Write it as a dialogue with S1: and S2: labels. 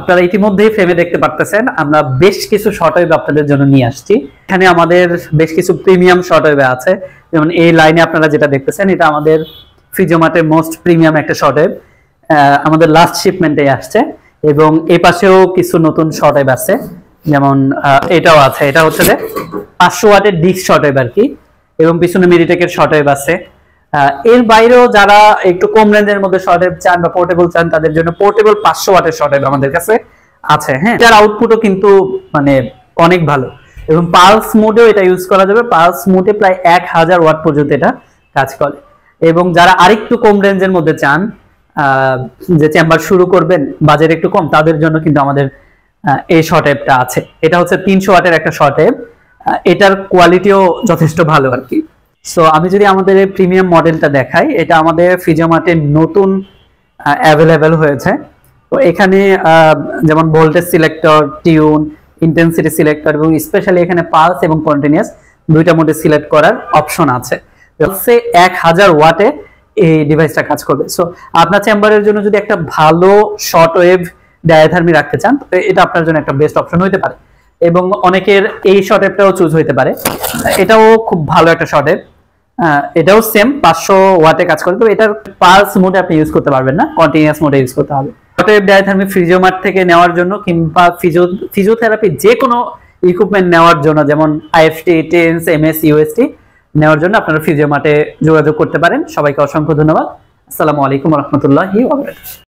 S1: আপনারা ইতিমধ্যেই ফ্রেমে দেখতে পারতেছেন আমরা বেশ কিছু শর্ট ওয়েভ আপনাদের জন্য নিয়ে আসছি। এখানে আমাদের বেশ কিছু প্রিমিয়াম শর্ট ওয়েভ আছে, যেমন এই লাইনে আপনারা যেটা দেখতেছেন এটা আমাদের ফিজিওমার্টের মোস্ট প্রিমিয়াম একটা শর্ট ওয়েভ, আমাদের লাস্ট শিপমেন্টে আসছে। এবং এই পাশেও কিছু নতুন শর্ট ওয়েভ আছে, যেমন এটাও আছে, এটা হচ্ছে যে 500 ওয়াটের ডিস্ক শর্ট ওয়েভ আর কি, এবং পিছনে মেডিটেকের শর্ট ওয়েভ আছে। এর বাইরেও যারা একটু কম রেঞ্জের মধ্যে শর্ট ওয়েভ চান বা পোর্টেবল চান তাদের জন্য পোর্টেবল 500 ওয়াটের শর্ট ওয়েভ আমাদের কাছে আছে। হ্যাঁ, এটার আউটপুটও কিন্তু মানে অনেক ভালো, এবং পালস মোডেও এটা ইউজ করা যাবে। পালস মোডে প্রায় 1000 ওয়াট পর্যন্ত এটা কাজ করে। এবং যারা আরেকটু কম রেঞ্জের মধ্যে চান, যে চেম্বার শুরু করবেন, বাজেট একটু কম, তাদের জন্য কিন্তু আমাদের এই শর্ট ওয়েভটা আছে। এটা হচ্ছে 300 ওয়াটের একটা শর্ট ওয়েভ, এটার কোয়ালিটিও যথেষ্ট ভালো আর কি। সো আমি যদি আমাদের এই প্রিমিয়াম মডেলটা দেখাই, এটা আমাদের ফিজিওমার্টে নতুন অ্যাভেলেবেল হয়েছে। তো এখানে যেমন voltage selector, tune, intensity selector এবং স্পেশালি এখানে পালস এবং কন্টিনিউয়াস দুইটা মোডে সিলেক্ট করার অপশন আছে। 1000 ওয়াটে এই ডিভাইসটা কাজ করবে। সো আপনার চেম্বারের জন্য যদি একটা ভালো শর্ট ওয়েভ ডায়াথার্মি রাখতে চান, তো এটা আপনার জন্য একটা বেস্ট অপশন হতে পারে। এবং অনেকের এই শর্ট ওয়েভটাও চুজ হতে পারে, এটাও খুব ভালো একটা শর্ট ওয়েভ। এটাও সেম 500 ওয়াটে কাজ করে, তো এটার পালস মোডে আপনি ইউজ করতে পারবেন না, কন্টিনিউয়াস মোডে ইউজ করতে হবে। শর্ট ওয়েভ ডায়াথার্মি ফিজিওমার্ট থেকে নেওয়ার জন্য কিংবা ফিজিওথেরাপি যে কোনো ইকুইপমেন্ট নেওয়ার জন্য, যেমন আইএফটি, টেন্স, এমএস, ইউএসটি নেওয়ার জন্য আপনারা ফিজিওমার্টে যোগাযোগ করতে পারেন। সবাইকে অসংখ্য ধন্যবাদ। আসসালামু আলাইকুম ওয়া রাহমাতুল্লাহি ওয়া বারাকাতুহু।